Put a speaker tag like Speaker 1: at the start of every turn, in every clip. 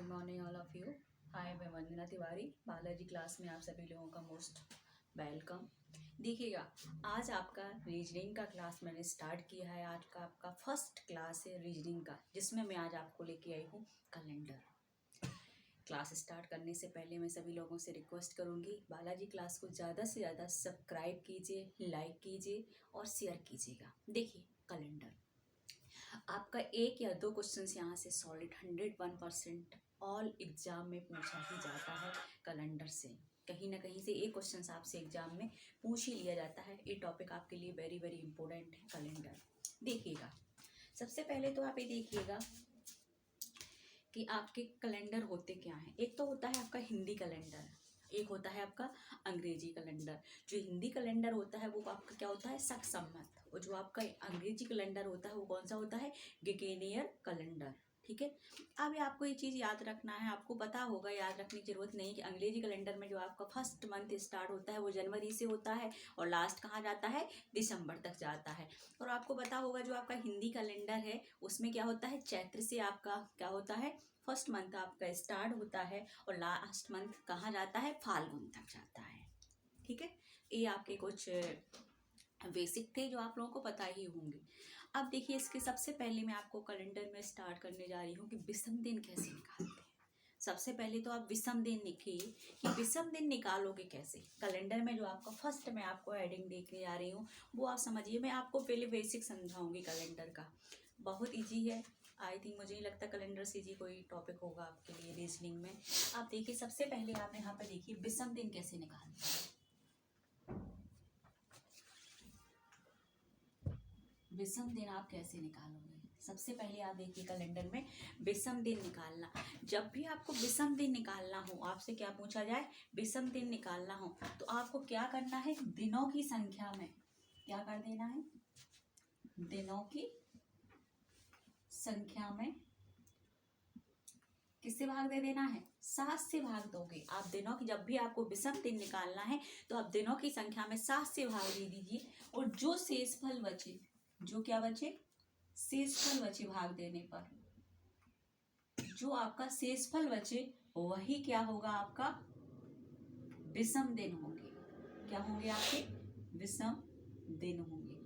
Speaker 1: Good morning all of you. Hi, मैं Vandana Tiwari. Balaji class में आप सभी लोगों का मोस्ट वेलकम। देखिएगा, आज आपका रीजनिंग का क्लास मैंने स्टार्ट किया है। आज का आपका फर्स्ट क्लास है रीजनिंग का, जिसमें मैं आज आपको लेके आई हूँ कैलेंडर। क्लास स्टार्ट करने से पहले मैं सभी लोगों से रिक्वेस्ट करूँगी, बालाजी क्लास को ज़्यादा से ज़्यादा सब्सक्राइब कीजिए, लाइक कीजिए और शेयर कीजिएगा। देखिए, कैलेंडर आपका एक या दो क्वेश्चन यहाँ से सॉलिड 101% ऑल एग्जाम में पूछा ही जाता है। कैलेंडर से कहीं ना कहीं से एक क्वेश्चन आपसे एग्जाम में पूछ ही लिया जाता है। ये टॉपिक आपके लिए वेरी वेरी इंपॉर्टेंट है, कैलेंडर। देखिएगा, सबसे पहले तो आप ये देखिएगा कि आपके कैलेंडर होते क्या हैं। एक तो होता है आपका हिंदी कैलेंडर, एक होता है आपका अंग्रेजी कैलेंडर। जो हिंदी कैलेंडर होता है वो आपका क्या होता है, शक-सम्मत। और जो आपका अंग्रेजी कैलेंडर होता है वो कौन सा होता है, ग्रेगोरियन कैलेंडर। ठीक है, अब आपको ये चीज़ याद रखना है। आपको पता होगा, याद रखने की जरूरत नहीं कि अंग्रेजी कैलेंडर में जो आपका फर्स्ट मंथ स्टार्ट होता है वो जनवरी से होता है और लास्ट कहाँ जाता है, दिसंबर तक जाता है। और आपको पता होगा जो आपका हिंदी कैलेंडर है उसमें क्या होता है, चैत्र से आपका क्या होता है, फर्स्ट मंथ आपका स्टार्ट होता है और लास्ट मंथ कहाँ जाता है, फाल्गुन तक जाता है। ठीक है, ये आपके कुछ बेसिक थे जो आप लोगों को पता ही होंगे। अब देखिए, इसके सबसे पहले मैं आपको कैलेंडर में स्टार्ट करने जा रही हूँ कि विषम दिन कैसे निकालते हैं। सबसे पहले तो आप विषम दिन लिखिए कि विषम दिन निकालोगे कैसे। कैलेंडर में जो आपका फर्स्ट मैं आपको हेडिंग देखने जा रही हूँ वो आप समझिए। मैं आपको पहले बेसिक समझाऊंगी कैलेंडर का, बहुत इजी है। आई थिंक, मुझे नहीं लगता कैलेंडर से इजी कोई टॉपिक होगा आपके लिए रीजनिंग में। आप देखिए, सबसे पहले आप यहाँ पे देखिए विषम दिन कैसे निकालते हैं। विषम दिन आप कैसे निकालोगे, सबसे पहले आप देखिए कैलेंडर में विषम दिन निकालना। जब भी आपको विषम दिन निकालना हो, आपसे क्या पूछा जाए, विषम दिन निकालना हो, तो आपको क्या करना है, दिनों की संख्या में क्या कर देना है, दिनों की संख्या में किससे भाग दे देना है, 7 से भाग दोगे आप। दिनों की, जब भी आपको विषम दिन निकालना है तो आप दिनों की संख्या में 7 से भाग दे दीजिए। और जो शेषफल बचे, जो क्या बचे, शेषफल बचे, भाग देने पर जो आपका शेषफल बचे वही क्या होगा, आपका विषम दिन होंगे। क्या होंगे आपके, विषम दिन होंगे।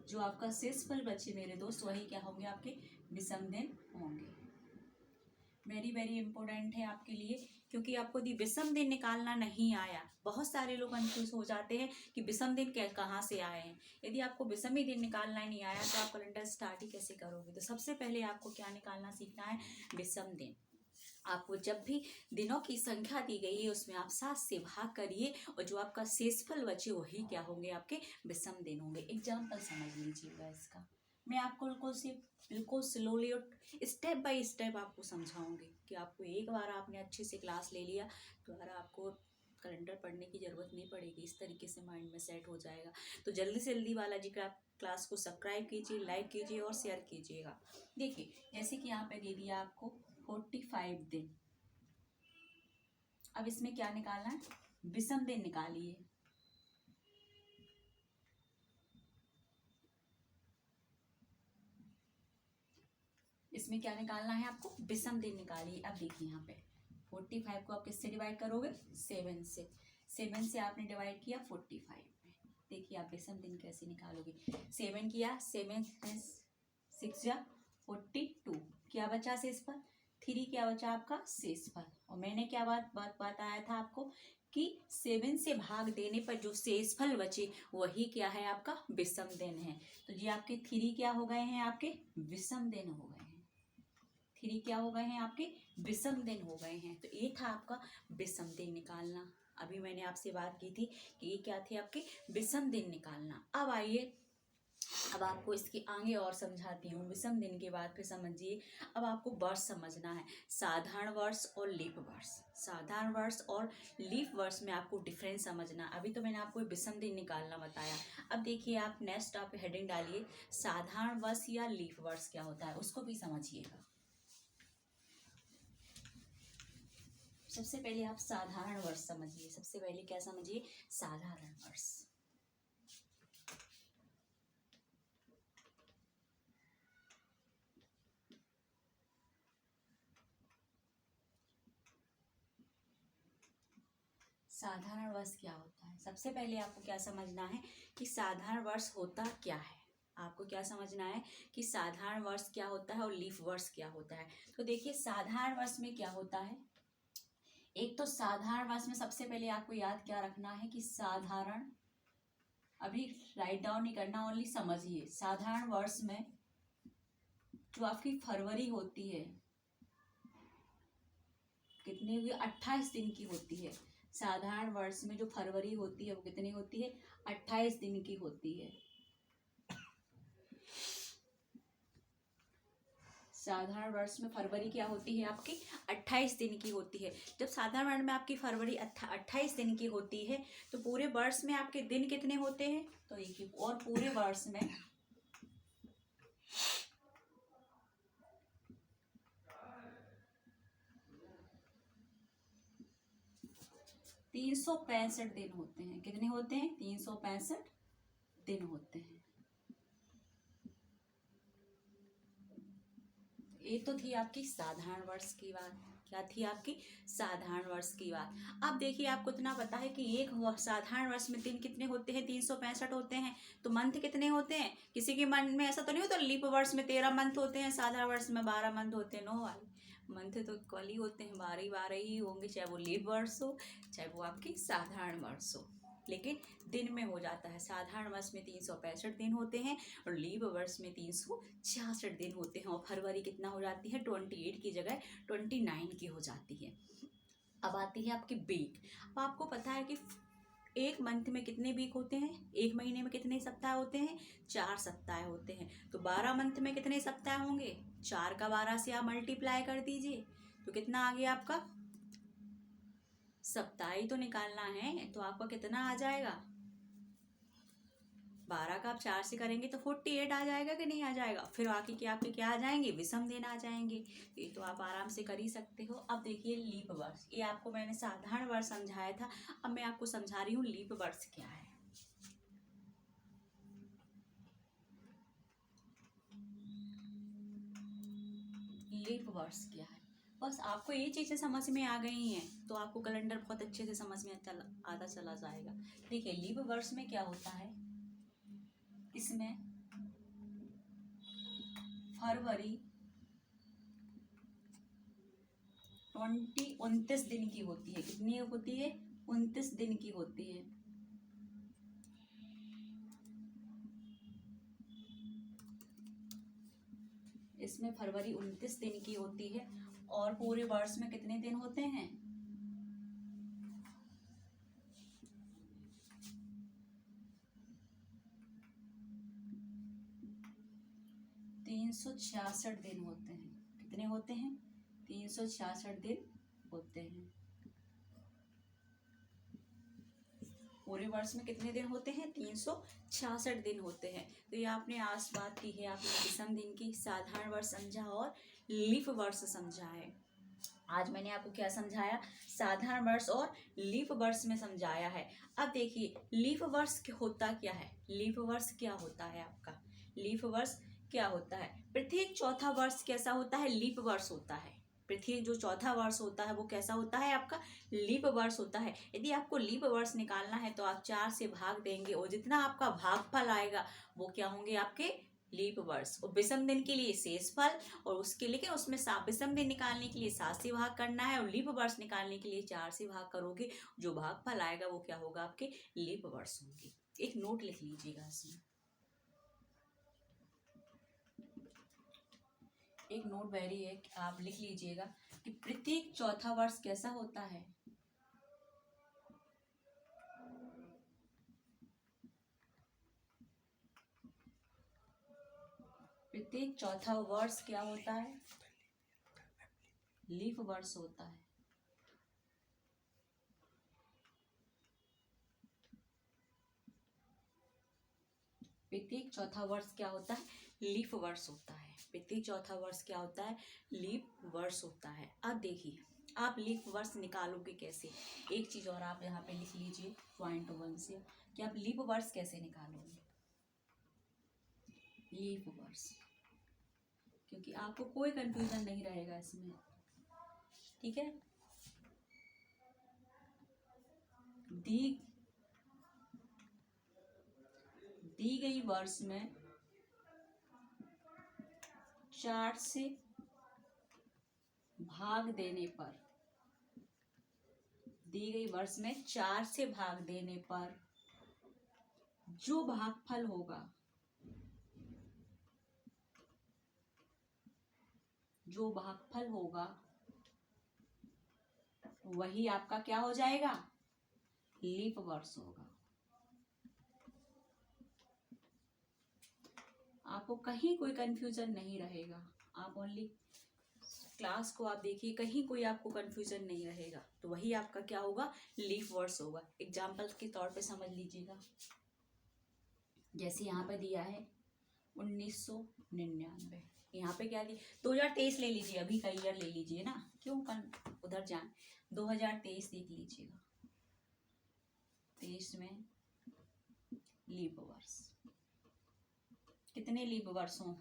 Speaker 1: जो आपका शेषफल बचे मेरे दोस्त वही क्या होंगे, आपके विषम दिन होंगे। वेरी वेरी इंपॉर्टेंट है आपके लिए, क्योंकि आपको यदि विषम दिन निकालना नहीं आया, बहुत सारे लोग कंफ्यूज हो जाते हैं कि विषम दिन कहाँ से आए हैं। यदि आपको विषम ही दिन निकालना ही नहीं आया तो आप कैलेंडर स्टार्ट ही कैसे करोगे। तो सबसे पहले आपको क्या निकालना सीखना है, विषम दिन। आपको जब भी दिनों की संख्या दी गई है उसमें आप 7 से भाग करिए और जो आपका शेषफल बचे वही क्या होंगे, आपके विषम दिन होंगे। एग्जाम्पल समझ लीजिएगा इसका। मैं आपको बिल्कुल स्लोली और स्टेप बाय स्टेप आपको समझाऊंगी कि आपको एक बार आपने अच्छे से क्लास ले लिया, दोबारा आपको कैलेंडर पढ़ने की ज़रूरत नहीं पड़ेगी। इस तरीके से माइंड में सेट हो जाएगा। तो जल्दी से जल्दी बालाजी क्लास को सब्सक्राइब कीजिए, लाइक कीजिए और शेयर कीजिएगा। देखिए, जैसे कि यहाँ पे दे दिया आपको 45 दिन। अब इसमें क्या निकालना है, विषम दिन निकालिए। इसमें क्या निकालना है आपको, विषम दिन निकालिए। अब देखिए यहाँ पे 45 को आप किससे डिवाइड करोगे, 7 से। 7 से आपने डिवाइड किया 45 में। देखिए आप विषम दिन कैसे निकालोगे। 7 किया, 7 6 जा 42, क्या बचा शेषफल, 3 क्या बचा आपका शेषफल। और मैंने क्या बात बताया था आपको कि 7 से भाग देने पर जो शेषफल बचे वही क्या है, आपका विषम दिन है। तो ये आपके 3 क्या हो गए हैं, आपके विषम दिन हो गए हैं। 3 क्या हो गए हैं, आपके विषम दिन हो गए हैं। तो ये था आपका विषम दिन निकालना। अभी मैंने आपसे बात की थी कि ये क्या थे, आपके विषम दिन निकालना। अब आइए, अब आपको इसके आगे और समझाती हूँ। विषम दिन के बाद फिर समझिए, अब आपको वर्ष समझना है, साधारण वर्ष और लीप वर्ष। साधारण वर्ष और लीप वर्ष में आपको डिफरेंस समझना। अभी तो मैंने आपको विषम दिन निकालना बताया। अब देखिए, आप नेक्स्ट आप हेडिंग डालिए, साधारण वर्ष या लीप वर्ष क्या होता है उसको भी समझिएगा। सबसे पहले आप साधारण वर्ष समझिए। सबसे पहले क्या समझिए, साधारण वर्ष। साधारण वर्ष क्या होता है? सबसे पहले आपको क्या समझना है कि साधारण वर्ष होता क्या है। आपको क्या समझना है कि साधारण वर्ष क्या होता है और लीफ वर्ष क्या होता है। तो देखिए साधारण वर्ष में क्या होता है। एक तो साधारण वर्ष में सबसे पहले आपको याद क्या रखना है कि साधारण, अभी राइट डाउन नहीं करना, ओनली समझिए। साधारण वर्ष में जो आपकी फरवरी होती है कितनी हुई, 28 दिन की होती है। साधारण वर्ष में जो फरवरी होती है वो कितनी होती है, 28 दिन की होती है। साधारण वर्ष में फरवरी क्या होती है आपकी, 28 दिन की होती है। जब साधारण वर्ष में आपकी फरवरी 28 दिन की होती है तो पूरे वर्ष में आपके दिन कितने होते हैं, तो देखिए, और पूरे वर्ष में 365 दिन होते हैं। कितने होते हैं, 365 दिन होते हैं। ये तो थी आपकी साधारण वर्ष की बात। क्या थी आपकी, साधारण वर्ष की बात। अब देखिए आपको इतना पता है कि एक साधारण वर्ष में दिन कितने होते हैं, 365 होते हैं। तो मंथ कितने होते हैं, किसी के मन में ऐसा तो नहीं होता लीप वर्ष में 13 मंथ होते हैं, साधारण वर्ष में 12 मंथ होते हैं। नो वाले मंथ तो इक्वल ही होते हैं, 12 12 ही होंगे, चाहे वो लीप वर्ष हो चाहे वो आपकी साधारण वर्ष हो, लेकिन दिन में हो जाता है। साधारण वर्ष में 365 दिन होते हैं और लीप वर्ष में 366 दिन होते हैं। और फरवरी कितना हो जाती है, 28 की जगह 29 की हो जाती है। अब आती है आपकी वीक। अब आपको पता है कि एक मंथ में कितने वीक होते हैं, एक महीने में कितने सप्ताह होते हैं, 4 सप्ताह होते हैं। तो 12 मंथ में कितने सप्ताह होंगे, 4 का 12 से आप मल्टीप्लाई कर दीजिए तो कितना आ गया आपका, सप्ताह ही तो निकालना है, तो आपका कितना आ जाएगा, 12 का आप 4 से करेंगे तो 48 आ जाएगा कि नहीं आ जाएगा। फिर बाकी के आपके क्या आ जाएंगे, विषम दिन आ जाएंगे। ये तो आप आराम से कर ही सकते हो। अब देखिए लीप वर्ष, ये आपको मैंने साधारण वर्ष समझाया था, अब मैं आपको समझा रही हूँ लीप वर्ष क्या है। लीप वर्ष क्या है, बस आपको ये चीजें समझ में आ गई हैं तो आपको कैलेंडर बहुत अच्छे से समझ में आता चला जाएगा। देखिए लीप वर्ष में क्या होता है, इसमें फरवरी 29 दिन की होती है। कितनी होती है, 29 दिन की होती है। इसमें फरवरी 29 दिन की होती है। और पूरे वर्ष में कितने दिन होते हैं, 366 दिन होते हैं। कितने होते हैं, 366 दिन होते हैं। पूरे वर्ष में कितने दिन होते हैं, 366 दिन होते हैं। तो ये आपने आज बात की है, आपने विषम दिन की, साधारण वर्ष समझा और लीप वर्ष समझा है। आज मैंने आपको क्या समझाया, साधारण वर्ष और लीप वर्ष में समझाया है। अब देखिए लीप वर्ष होता क्या है, लीप वर्ष क्या होता है आपका, लीप वर्ष क्या होता है, प्रत्येक चौथा वर्ष कैसा होता है, लीप वर्ष होता है। पृथ्वी जो चौथा वर्ष होता है वो कैसा होता है आपका, लीप वर्ष होता है। यदि आपको लीप वर्ष निकालना है तो आप 4 से भाग देंगे और जितना आपका भागफल आएगा वो क्या होंगे आपके लीप वर्ष। और विषम दिन के लिए शेष फल, और उसके लेकिन उसमें विषम दिन निकालने के लिए 7 से भाग करना है और लीप वर्ष निकालने के लिए 4 से भाग करोगे, जो भागफल आएगा वो क्या होगा आपके लीप वर्ष होंगे। एक नोट लिख लीजिएगा इसमें, एक नोट वेरी है, आप लिख लीजिएगा कि प्रत्येक चौथा वर्ष कैसा होता है, प्रत्येक चौथा वर्ष क्या होता है, लीप वर्ष होता है। प्रत्येक चौथा वर्ष क्या होता है, लीप वर्ष होता है। प्रत्येक चौथा वर्ष क्या होता है, लीप वर्ष होता है। अब देखिए आप लीप वर्ष निकालोगे कैसे, एक चीज और आप यहाँ पे लिख लीजिए पॉइंट 1 से कि आप लीप वर्ष कैसे निकालोगे, लीप वर्ष, क्योंकि आपको कोई कंफ्यूजन नहीं रहेगा इसमें, ठीक है। दी दी गई वर्ष में 4 से भाग देने पर, दी गई वर्ष में 4 से भाग देने पर जो भागफल होगा, जो भागफल होगा वही आपका क्या हो जाएगा, लीप वर्ष होगा। आपको कहीं कोई कंफ्यूजन नहीं रहेगा, आप ओनली क्लास को आप देखिए, कहीं कोई आपको कंफ्यूजन नहीं रहेगा, तो वही आपका क्या होगा, लीफ वर्ष होगा। एग्जाम्पल के तौर पे समझ लीजिएगा, जैसे यहाँ पे दिया है 1999, यहाँ पे क्या दी 2023 ले लीजिए, अभी का ईयर ले लीजिए ना, क्यों उधर जाए, 2023 देख लीजिएगा, 23 में लीप वर्ष, कितने लीप वर्षों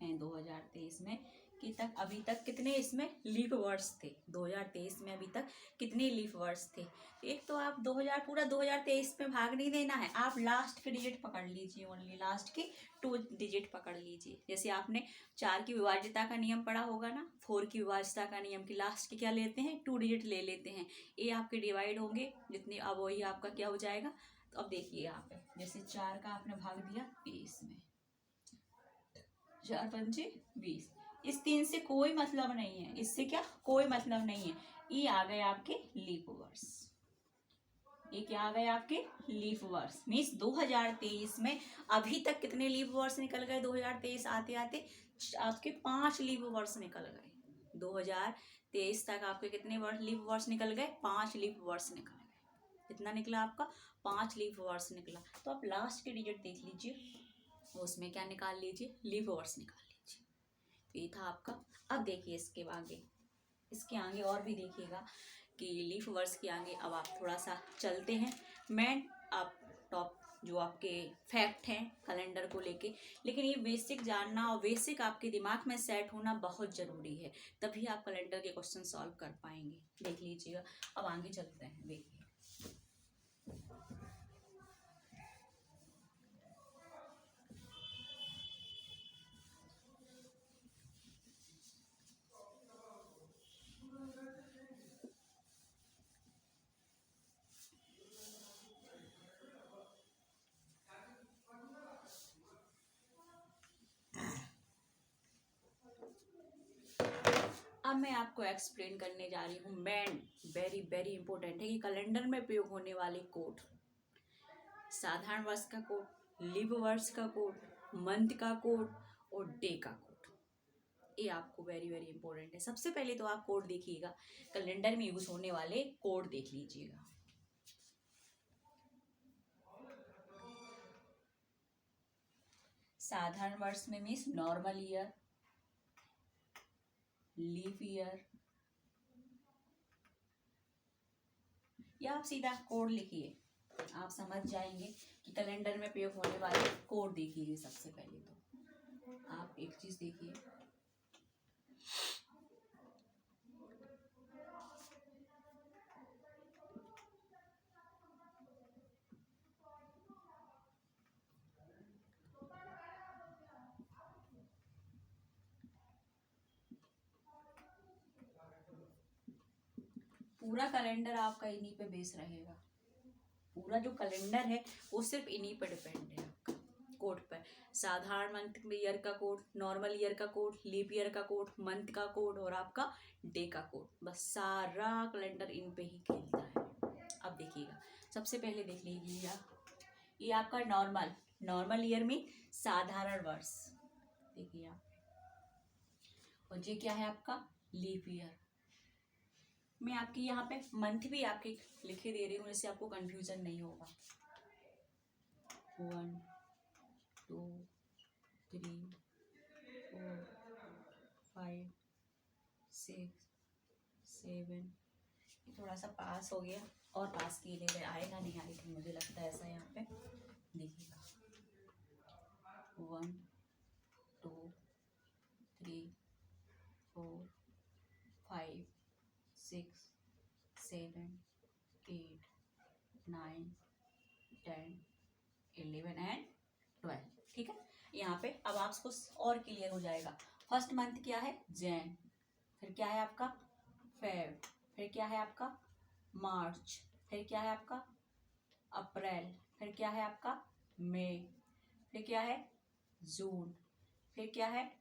Speaker 1: हैं 2023 में कि तक, अभी तक कितने इसमें लीप वर्ष थे 2023 में, अभी तक कितने लीप वर्ष थे। एक तो आप 2000 पूरा 2023 में भाग नहीं देना है, आप लास्ट के डिजिट पकड़ लीजिए, ओनली लास्ट के 2 डिजिट पकड़ लीजिए। जैसे आपने 4 की विभाज्यता का नियम पढ़ा होगा ना, 4 की विभाज्यता का नियम की लास्ट के क्या लेते हैं, 2 डिजिट ले लेते हैं, ये आपके डिवाइड होंगे जितने, अब वही आपका क्या हो जाएगा। तो अब देखिए यहाँ पे जैसे 4 का आपने भाग दिया 20 में, 4 पंचे 20, इस 3 से कोई मतलब नहीं है, इससे क्या कोई मतलब नहीं है, ये आ गए आपके लीप वर्ष, ये क्या आ गए आपके लीप वर्ष। मीन्स 2023 में अभी तक कितने लीप वर्ष निकल गए, 2023 आते आते आपके 5 लीप वर्ष निकल गए, 2023 तक आपके कितने लीप वर्ष निकल गए, 5 लीप वर्ष निकल गए, कितना निकला आपका 5 लीप वर्ष निकला। तो आप लास्ट के डिजिट देख लीजिए, उसमें क्या निकाल लीजिए, लीप वर्ष निकाल लीजिए। तो ये था आपका। अब देखिए इसके आगे, इसके आगे और भी देखिएगा कि लीफ वर्ष के आगे अब आप थोड़ा सा चलते हैं, मेन आप टॉप जो आपके फैक्ट हैं कैलेंडर को लेके, लेकिन ये बेसिक जानना और बेसिक आपके दिमाग में सेट होना बहुत ज़रूरी है, तभी आप कैलेंडर के क्वेश्चन सॉल्व कर पाएंगे। देख लीजिएगा, अब आगे चलते हैं, देखिए अब मैं आपको एक्सप्लेन करने जा रही हूँ, मेन वेरी वेरी इंपॉर्टेंट है कि कैलेंडर में प्रयोग होने वाले कोड, साधारण वर्ष का कोड, लीप वर्ष का कोड, मंथ का कोड और डे का कोड, ये आपको वेरी वेरी इंपॉर्टेंट है। सबसे पहले तो आप कोड देखिएगा, कैलेंडर में यूज होने वाले कोड देख लीजिएगा। साधारण वर्ष में means normal year, leap year, या आप सीधा कोड लिखिए, आप समझ जाएंगे कि कैलेंडर में प्रयोग होने वाले कोड देखिए। सबसे पहले तो आप एक चीज देखिए, पूरा कैलेंडर आपका इन्हीं पे बेस रहेगा, पूरा जो कैलेंडर है वो सिर्फ इन्हीं पर डिपेंड है आपका कोड पर। साधारण मंथ में ईयर का कोड, नॉर्मल ईयर का कोड, लीप ईयर का कोड, मंथ का कोड और आपका डे का कोड, बस सारा कैलेंडर इन पे ही खेलता है। अब देखिएगा, सबसे पहले देख लीजिए, ये आपका नॉर्मल, नॉर्मल ईयर में साधारण वर्ष, देखिए आप, और ये क्या है आपका लीप ईयर। मैं आपकी यहाँ पे मंथ भी आपके लिखे दे रही हूँ, जिससे आपको कंफ्यूजन नहीं होगा। 1 2 3 4 5 6 7, थोड़ा सा पास हो गया, और पास की ले आएगा नहीं, आई थिंक मुझे लगता है ऐसा। यहाँ पे देखिएगा 1 2 3 4 5 6 7 8 9, 10, 11 एंड 12। ठीक है, यहाँ पे अब आपको और क्लियर हो जाएगा। फर्स्ट मंथ क्या है? जैन। फिर क्या है आपका? फेब। फिर क्या है आपका? मार्च। फिर क्या है आपका? अप्रैल। फिर क्या है आपका? मई। फिर क्या है? जून। फिर क्या है?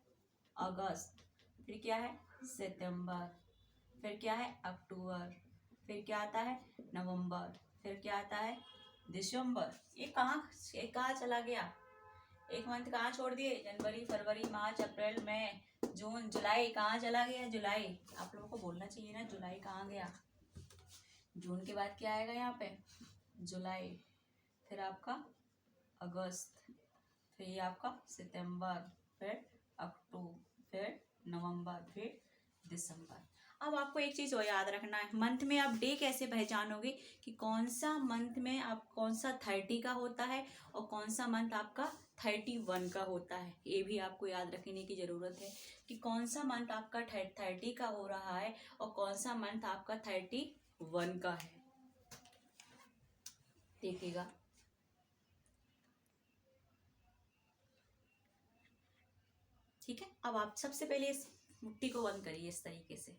Speaker 1: अगस्त। फिर क्या है? सितंबर। फिर क्या है? अक्टूबर। फिर क्या आता है? नवंबर। फिर क्या आता है? दिसंबर। ये कहाँ चला गया? एक मंथ कहाँ छोड़ दिए? जनवरी, फरवरी, मार्च, अप्रैल, मई, जून, जुलाई। कहाँ चला गया? जुलाई। आप लोगों को बोलना चाहिए ना, जुलाई कहाँ गया? जून के बाद क्या आएगा यहाँ पे? जुलाई। फिर आपका अगस्त। फिर ये आपका सितंबर। फिर अक्टूबर। फिर नवंबर। फिर दिसंबर। अब आपको एक चीज और याद रखना है, मंथ में आप डे कैसे पहचानोगे कि कौन सा मंथ में आप कौन सा 30 का होता है और कौन सा मंथ आपका 31 का होता है। ये भी आपको याद रखने की जरूरत है कि कौन सा मंथ आपका 30 का हो रहा है और कौन सा मंथ आपका 31 का है। देखिएगा, ठीक है। अब आप सबसे पहले इस मुट्ठी को बंद करिए इस तरीके से।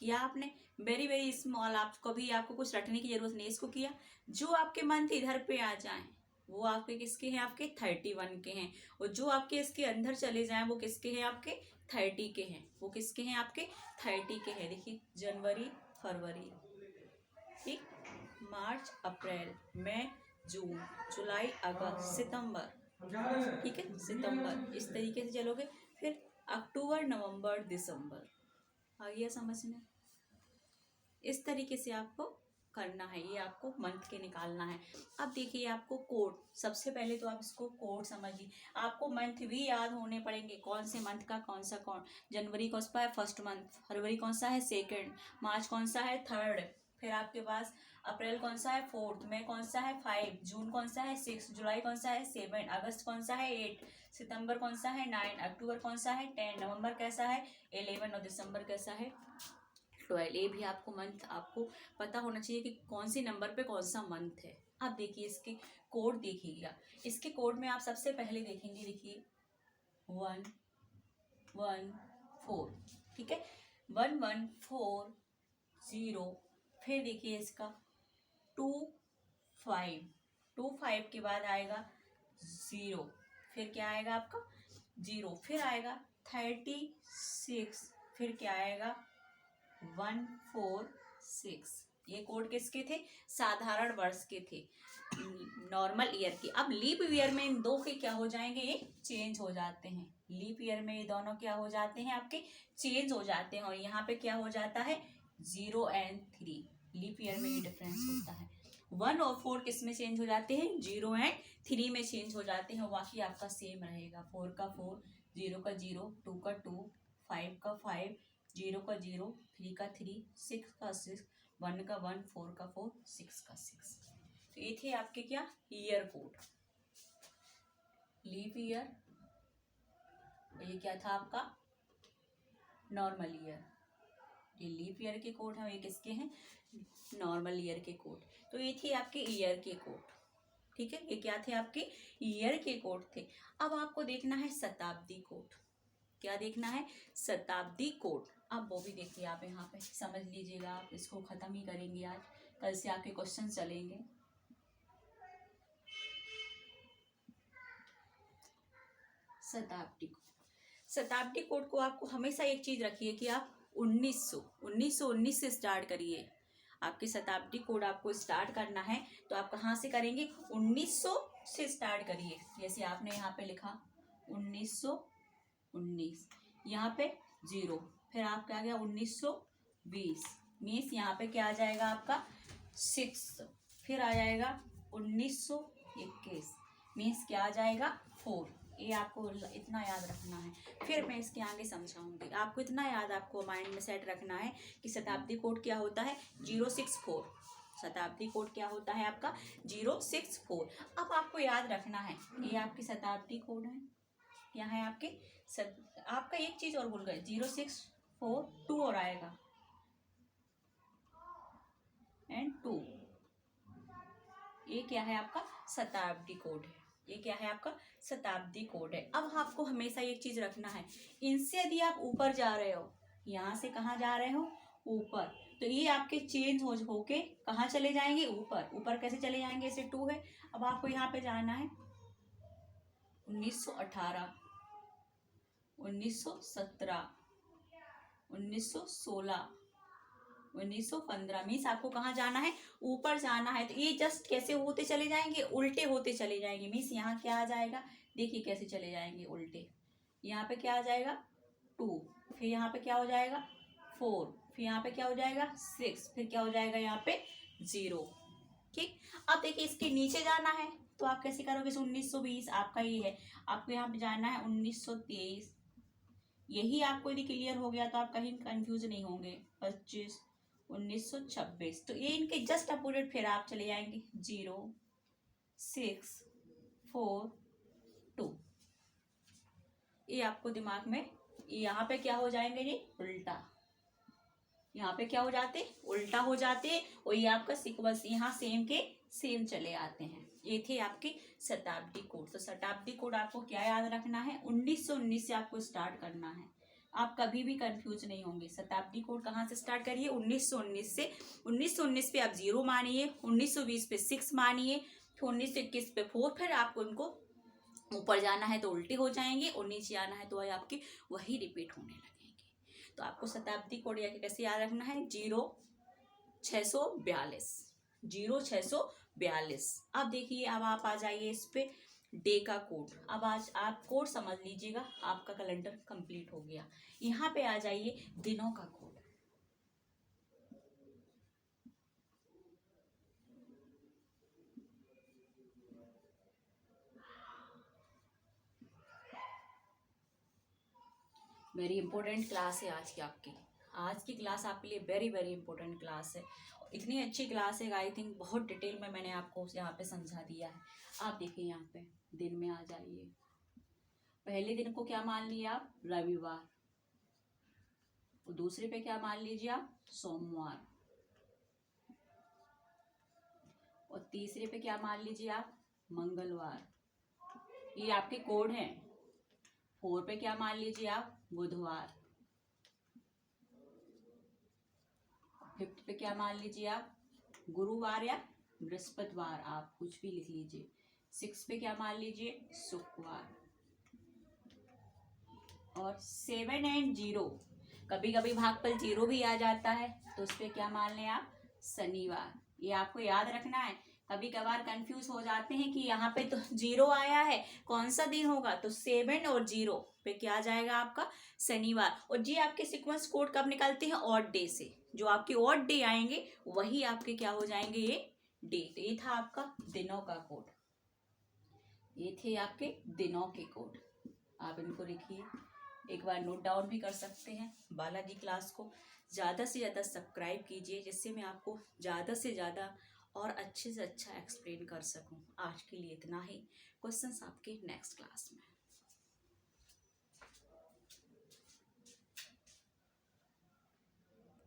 Speaker 1: किया आपने? Very very small. आपको भी आपको कुछ रटने की जरूरत नहीं, इसको किया। जो आपके मंथ इधर पे आ जाएं वो आपके किसके हैं? आपके 31 के हैं। और जो आपके इसके अंदर चले जाएं वो किसके हैं? आपके 30 के हैं। वो किसके हैं? आपके 30 के हैं। देखिए, जनवरी, फरवरी, ठीक, मार्च, अप्रैल, मई, जून, जुलाई, अगस्त, सितंबर। ठीक है, सितंबर। इस तरीके से चलोगे। फिर अक्टूबर, नवंबर, दिसंबर। आ गया समझ में? इस तरीके से आपको करना है, ये आपको मंथ के निकालना है। अब देखिए, आपको कोड, सबसे पहले तो आप इसको कोड समझिए। आपको मंथ भी याद होने पड़ेंगे, कौन से मंथ का कौन सा कौन। जनवरी कौन सा है? First month. फरवरी कौन सा है? सेकंड। मार्च कौन सा है? थर्ड। फिर आपके पास अप्रैल कौन सा है? फोर्थ। मई कौन सा है? 5। जून कौन सा है? 6। जुलाई कौन सा है? 7। अगस्त कौन सा है? 8। सितंबर कौन सा है? 9। अक्टूबर कौन सा है? 10। नवंबर कैसा है? 11। और दिसंबर कैसा है? 12। ये भी आपको मंथ आपको पता होना चाहिए कि कौन सी नंबर पे कौन सा मंथ है। अब देखिए, इसके कोड देखिएगा। इसके कोड में आप सबसे पहले देखेंगे, देखिए 1, 1, 4। ठीक है, 1, 1, 4, 0। फिर देखिए इसका 2, 5। 2, 5 के बाद आएगा 0। फिर क्या आएगा आपका? 0। फिर आएगा 36। फिर क्या आएगा? 146। ये कोड किसके थे? साधारण वर्ष के थे, नॉर्मल ईयर के। अब लीप ईयर में इन दो के क्या हो जाएंगे? ये चेंज हो जाते हैं। लीप ईयर में ये दोनों क्या हो जाते हैं? आपके चेंज हो जाते हैं। और यहाँ पे क्या हो जाता है? 0 एंड 3। लीप ईयर में ये डिफरेंस होता है। 1 और 4 किस में चेंज हो जाते हैं? 0 एंड 3 में चेंज हो जाते हैं। बाकी आपका सेम रहेगा। 4 का 4, 0 का 0, 2 का 2, 5 का 5, 0 का 0, 3 का 3, 6 का 6, 1 का 1, 4 का 4, 6 का 6। तो ये थे आपके क्या? Year code. लीप ईयर, ये क्या था आपका? Normal year. ये लीप ईयर के कोड हैं, ये किसके हैं? नॉर्मल ईयर के कोड। तो ये थे आपके ईयर के कोड। ठीक है, ये क्या थे? आपके ईयर के कोड थे। अब आपको देखना है शताब्दी कोड। क्या देखना है? शताब्दी कोड। अब वो भी देखिए, आप यहाँ पे समझ लीजिएगा। आप इसको खत्म ही करेंगे आज, कल से आपके क्वेश्चन चलेंगे। शताब्दी कोड। शताब्दी कोड को आपको हमेशा एक चीज रखिए कि आप 1919 से स्टार्ट करिए। आपके शताब्दी कोड आपको स्टार्ट करना है तो आप कहाँ से करेंगे? 1900 से स्टार्ट करिए। जैसे आपने यहाँ पे लिखा 1919, यहाँ पे 0। फिर आपका आ गया 1920 मीन्स यहाँ पे क्या आ जाएगा आपका? 6। फिर आ जाएगा 1921 मीन्स क्या आ जाएगा? 4। ये आपको इतना याद रखना है। फिर मैं इसके आगे समझाऊंगी। आपको इतना याद आपको माइंड में सेट रखना है कि शताब्दी कोड क्या होता है? 064। शताब्दी कोड क्या होता है आपका? 064। अब आपको याद रखना है, ये आपकी शताब्दी कोड है। यहाँ है आपके आपका एक चीज और भूल गए, 064, 2 और आएगा एंड 2। ये क्या है आपका शताब्दी कोड है, ये क्या है आपका शताब्दी कोड है। अब आपको हमेशा एक चीज रखना है, इनसे यदि आप ऊपर जा रहे हो, यहाँ से कहाँ जा रहे हो ऊपर, तो ये आपके चेंज होके कहाँ चले जाएंगे ऊपर। ऊपर कैसे चले जाएंगे, ऐसे 2 है। अब आपको यहाँ पे जाना है 1918, 1917, 1916, 1915, मीन्स आपको कहाँ जाना है ऊपर जाना है। तो ये जस्ट कैसे होते चले जाएंगे, उल्टे होते चले जाएंगे। मीन्स यहाँ क्या आ जाएगा, देखिए कैसे चले जाएंगे उल्टे। यहाँ पे क्या आ जाएगा 2, फिर यहाँ पे क्या हो जाएगा 4, फिर यहाँ पे क्या हो जाएगा 6, फिर क्या हो जाएगा यहाँ पे 0। ठीक, अब देखिए इसके नीचे जाना है तो आप कैसे करोगे, 1920 आपका ये है, आपको यहाँ पे जाना है 1923। यही आपको यदि क्लियर हो गया तो आप कहीं कंफ्यूज नहीं होंगे। 25, 1926, तो ये इनके जस्ट अपोजिट फिर आप चले जाएंगे 0, 6, 4, 2। ये आपको दिमाग में, यहाँ पे क्या हो जाएंगे ये उल्टा, यहाँ पे क्या हो जाते उल्टा हो जाते, और ये आपका सीक्वेंस यहाँ सेम के सेम चले आते हैं। ये थे आपके शताब्दी कोड। तो शताब्दी कोड आपको क्या याद रखना है, 1919 से आपको स्टार्ट करना है। आप कभी भी कंफ्यूज नहीं होंगे। शताब्दी कोड कहाँ से स्टार्ट करिए, 1919 से। 1919 पे आप 0 मानिए, 1920 पे 6 मानिए, फिर 1921 पे 4, फिर आपको उनको ऊपर जाना है तो उल्टे हो जाएंगे, और नीचे आना है तो आपकी वही रिपीट होने लगेंगे। तो आपको शताब्दी कोड या कैसे याद रखना है, 0642, 0642। अब देखिए, अब आप आ जाइए इस पे डे का कोड। अब आज आप कोड समझ लीजिएगा, आपका कैलेंडर कंप्लीट हो गया। यहाँ पे आ जाइए दिनों का कोड। वेरी इंपॉर्टेंट क्लास है आज की आपकी। आज की क्लास आपके लिए वेरी वेरी इंपॉर्टेंट क्लास है। इतनी अच्छी क्लास है, आई थिंक बहुत डिटेल में मैंने आपको यहाँ पे समझा दिया है। आप देखिए यहाँ पे दिन में आ जाइए। पहले दिन को क्या मान लिया आप, रविवार। और दूसरे पे क्या मान लीजिए आप, सोमवार। और तीसरे पे क्या मान लीजिए आप, मंगलवार। ये आपके कोड हैं। 4 पे क्या मान लीजिए आप, बुधवार। 5 पे क्या मान लीजिए आप, गुरुवार या बृहस्पतिवार, आप कुछ भी लिख लीजिए। 6 पे क्या मान लीजिए, शुक्रवार। और 7 एंड 0, कभी कभी भागफल 0 भी आ जाता है तो उस पर क्या मान लें आप, शनिवार। ये आपको याद रखना है। कभी कभार कंफ्यूज हो जाते हैं कि यहाँ पे तो 0 आया है, कौन सा दिन होगा, तो 7 और 0 पे क्या आ जाएगा आपका, शनिवार। और जी आपके सीक्वेंस कोड कब निकलते हैं, ऑड डे से। जो आपके ऑड डे आएंगे वही आपके क्या हो जाएंगे, ये डे। तो ये था आपका दिनों का कोड, ये थे आपके दिनों के कोड। आप इनको लिखिए, एक बार नोट डाउन भी कर सकते हैं। बालाजी क्लास को ज़्यादा से ज़्यादा सब्सक्राइब कीजिए, जिससे मैं आपको ज़्यादा से ज़्यादा और अच्छे से अच्छा एक्सप्लेन कर सकूं। आज के लिए इतना ही, क्वेश्चंस आपके नेक्स्ट क्लास में।